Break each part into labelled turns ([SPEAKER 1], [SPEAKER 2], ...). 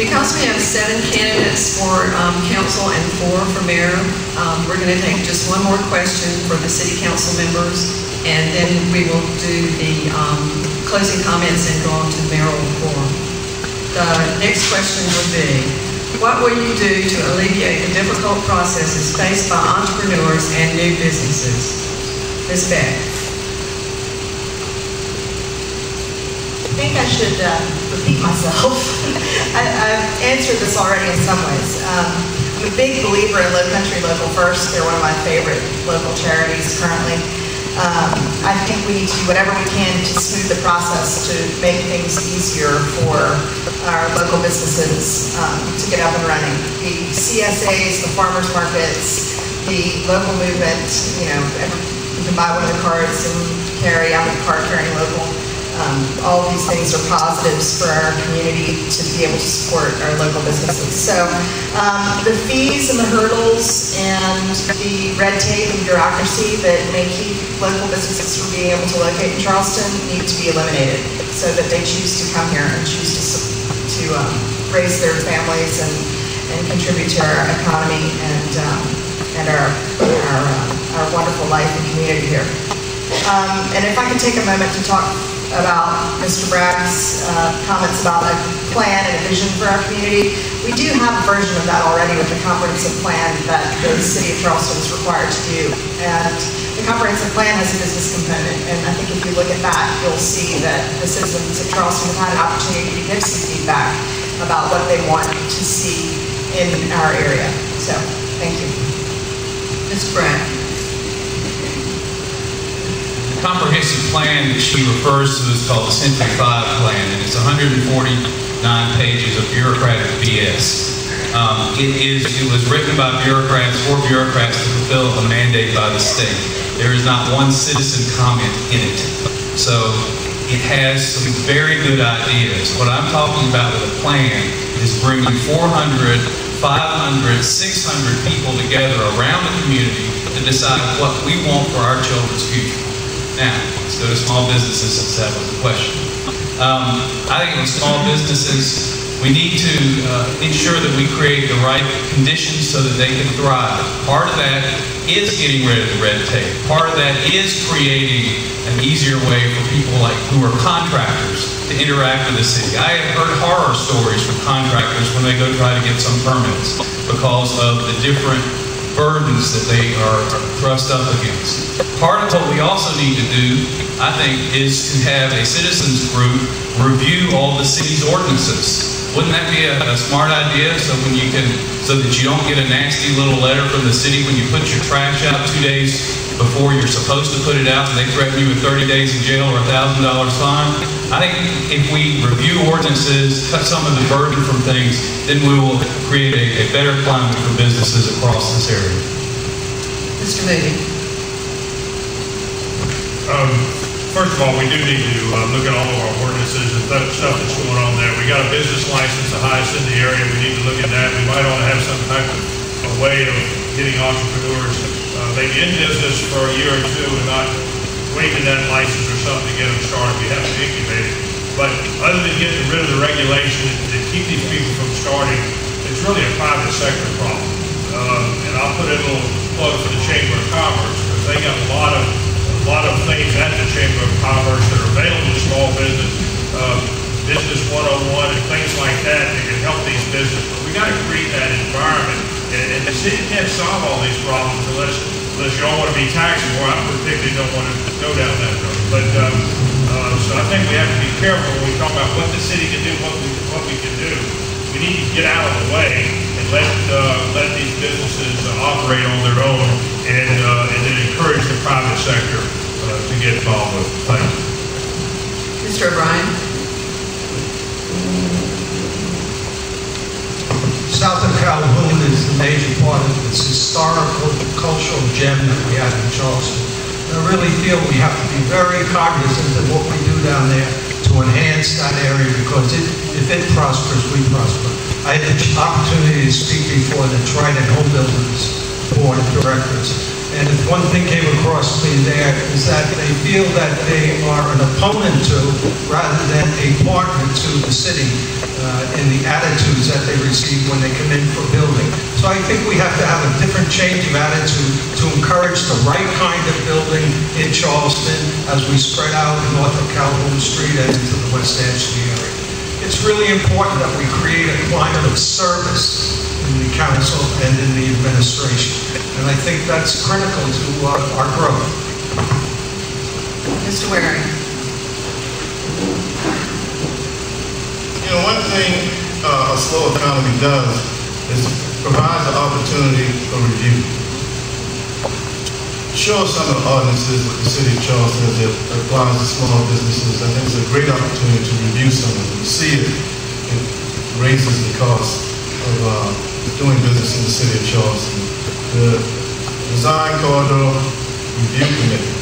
[SPEAKER 1] Because we have 7 candidates for council and 4 for mayor, we're going to take just one more question for the city council members, and then we will do the closing comments and go on to the mayoral forum. The next question would be, what will you do to alleviate the difficult processes faced by entrepreneurs and new businesses? Ms. Beck.
[SPEAKER 2] I think I should repeat myself. I've answered this already in some ways. I'm a big believer in Low Country Local First. They're one of my favorite local charities currently. I think we need to do whatever we can to smooth the process to make things easier for our local businesses to get up and running. The CSAs, the farmers markets, the local movement, you can buy one of the cards and carry, I'm a card carrying local. All of these things are positives for our community to be able to support our local businesses. So the fees and the hurdles and the red tape and bureaucracy that may keep local businesses from being able to locate in Charleston need to be eliminated so that they choose to come here and choose to raise their families and contribute to our economy and our wonderful life and community here. And if I could take a moment to talk about Mr. Bragg's comments about a plan and a vision for our community. We do have a version of that already with the comprehensive plan that the City of Charleston is required to do. And the comprehensive plan has a business component. And I think if you look at that, you'll see that the citizens of Charleston have had an opportunity to give some feedback about what they want to see in our area. So, thank you.
[SPEAKER 1] Mr. Bragg.
[SPEAKER 3] The comprehensive plan that she refers to is called the Century 5 plan, and it's 149 pages of bureaucratic BS. It was written by bureaucrats for bureaucrats to fulfill a mandate by the state. There is not one citizen comment in it. So it has some very good ideas. What I'm talking about with a plan is bringing 400, 500, 600 people together around the community to decide what we want for our children's future. Now, let's go to small businesses since that was the question. I think with small businesses, we need to ensure that we create the right conditions so that they can thrive. Part of that is getting rid of the red tape. Part of that is creating an easier way for people who are contractors to interact with the city. I have heard horror stories from contractors when they go try to get some permits because of the different burdens that they are thrust up against. Part of what we also need to do, I think, is to have a citizens group review all the city's ordinances. Wouldn't that be a smart idea? So that you don't get a nasty little letter from the city when you put your trash out 2 days before you're supposed to put it out, and they threaten you with 30 days in jail or $1,000 fine. I think if we review ordinances, cut some of the burden from things, then we will create a better climate for businesses across this area.
[SPEAKER 1] Mr. Moody.
[SPEAKER 4] First of all, we do need to look at all of our ordinances and stuff that's going on there. We got a business license, the highest in the area. We need to look at that. We might ought to have some type of a way of getting entrepreneurs maybe in business for a year or two and not waiving that license or something to get them started. We have to incubate it. But other than getting rid of the regulation that keep these people from starting, it's really a private sector problem. And I'll put in a little plug for the Chamber of Commerce because they got a lot of things at the Chamber of Commerce that are available to small business, Business 101 and things like that that can help these businesses. But we got to create that environment. And the city can't solve all these problems unless you don't want to be taxed more. I particularly don't want to go down that road. But so I think we have to be careful when we talk about what the city can do, what we can do. We need to get out of the way and let these businesses operate on their own and then encourage the private sector to get involved with. Thank you.
[SPEAKER 1] Mr. O'Brien.
[SPEAKER 5] South of Calhoun is a major part of this historical, cultural gem that we have in Charleston. And I really feel we have to be very cognizant of what we do down there to enhance that area because if it prospers, we prosper. I had the opportunity to speak before the Trident Home Builders Board of Directors. And if one thing came across me there is that they feel that they are an opponent to, rather than a partner to the city in the attitudes that they receive when they come in for building. So I think we have to have a different change of attitude to encourage the right kind of building in Charleston as we spread out north of Calhoun Street and into the West Ashley area. It's really important that we create a climate of service in the council and in the administration. And I think that's critical to our growth.
[SPEAKER 1] Mr. Waring?
[SPEAKER 6] You know, one thing a slow economy does is provides an opportunity for review. Show some of the ordinances with the city of Charleston as it applies to small businesses. I think it's a great opportunity to review some of them. See it raises the cost of doing business in the city of Charleston. The Design Corridor Review Committee,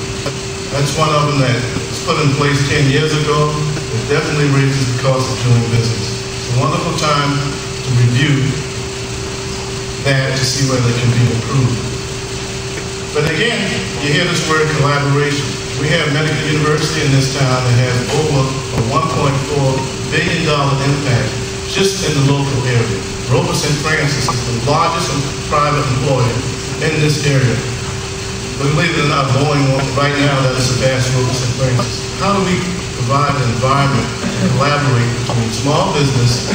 [SPEAKER 6] that's one of them that was put in place 10 years ago. It definitely raises the cost of doing business. It's a wonderful time to review that to see whether it can be improved. But again, you hear this word collaboration. We have Medical University in this town that has over a $1.4 billion impact just in the local area. Roper St. Francis is the largest private employer in this area. But believe it or not, Boeing right now that is surpassed Roper St. Francis. How do we provide an environment to collaborate between small business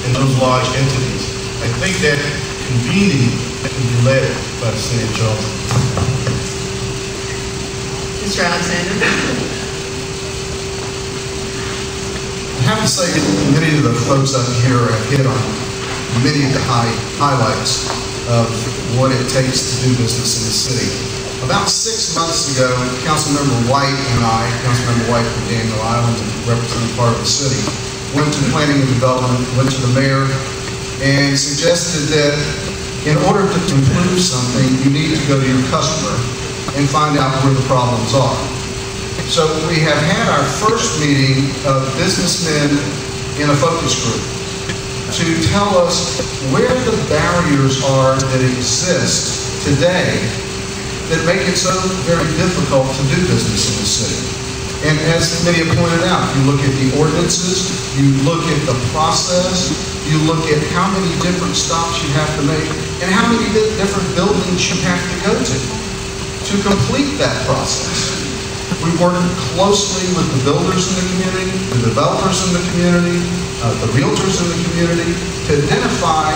[SPEAKER 6] and those large entities? I think that convening can be led by the city of Charleston.
[SPEAKER 1] Mr. Alexander?
[SPEAKER 7] I have to say, many of the folks up here have hit on many of the highlights of what it takes to do business in the city. About 6 months ago, Councilmember White and I, Councilmember White from Daniel Island, and representing part of the city, went to planning and development, went to the mayor, and suggested that in order to improve something, you need to go to your customer and find out where the problems are. So we have had our first meeting of businessmen in a focus group to tell us where the barriers are that exist today that make it so very difficult to do business in the city. And as many have pointed out, you look at the ordinances, you look at the process, you look at how many different stops you have to make, and how many different buildings you have to go to complete that process. We work closely with the builders in the community, the developers in the community, the realtors in the community, to identify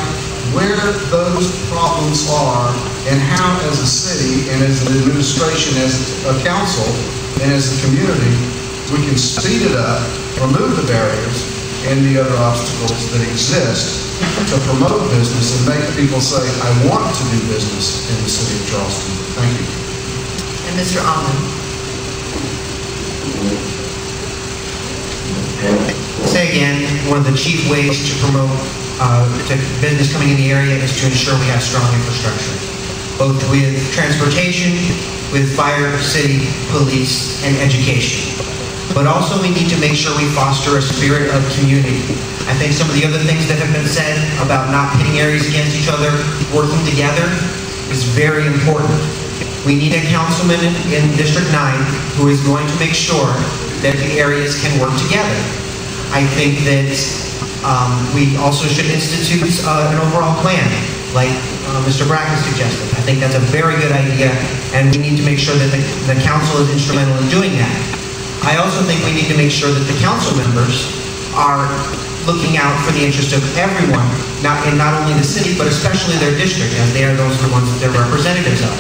[SPEAKER 7] where those problems are and how, as a city and as an administration, as a council, and as a community, we can speed it up, remove the barriers and the other obstacles that exist to promote business and make people say, I want to do business in the city of Charleston. Thank you.
[SPEAKER 1] And Mr. Almond?
[SPEAKER 8] Say again, one of the chief ways to promote to business coming in the area is to ensure we have strong infrastructure, both with transportation, with fire, city, police, and education. But also we need to make sure we foster a spirit of community. I think some of the other things that have been said about not pitting areas against each other, working together, is very important. We need a councilman in District 9 who is going to make sure that the areas can work together. I think that we also should institute an overall plan, like Mr. Bracken suggested. I think that's a very good idea, and we need to make sure that the council is instrumental in doing that. I also think we need to make sure that the council members are looking out for the interest of everyone, not only the city, but especially their district, as they are the ones that they're representatives of.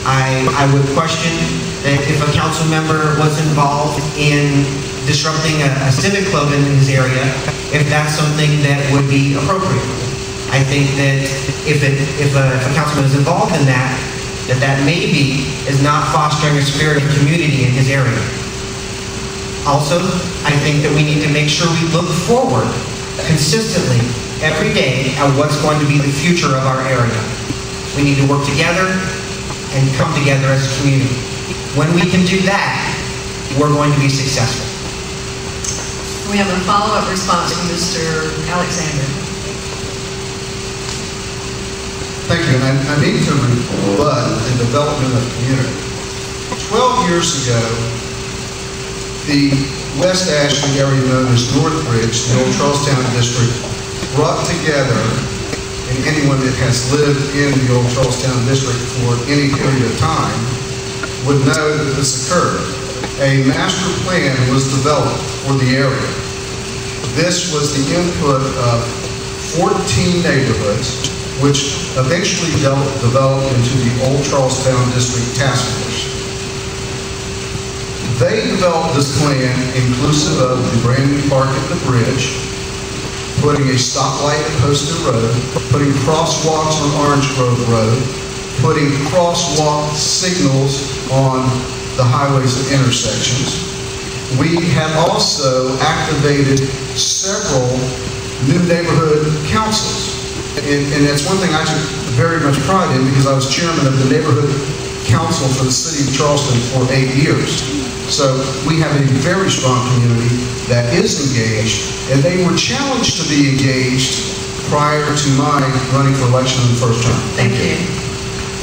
[SPEAKER 8] I would question that if a council member was involved in disrupting a civic club in his area, if that's something that would be appropriate. I think that if a councilman is involved in that maybe is not fostering a spirit of community in his area. Also, I think that we need to make sure we look forward consistently every day at what's going to be the future of our area. We need to work together and come together as a community. When we can do that, we're going to be successful.
[SPEAKER 1] We have a follow-up response from Mr. Alexander.
[SPEAKER 7] Thank you, and I need to rebut the development of community. 12 years ago, the West Ashley area known as Northbridge, the old Charlestown district, brought together, and anyone that has lived in the old Charlestown district for any period of time would know that this occurred. A master plan was developed for the area. This was the input of 14 neighborhoods, which eventually developed into the Old Charlestown District Task Force. They developed this plan inclusive of the brand new park at the bridge, putting a stoplight at Poston Road, putting crosswalks on Orange Grove Road, putting crosswalk signals on the highways and intersections. We have also activated several new neighborhood councils. And that's one thing I took very much pride in because I was chairman of the neighborhood council for the city of Charleston for 8 years. So we have a very strong community that is engaged, and they were challenged to be engaged prior to my running for election in the first term.
[SPEAKER 1] Thank you.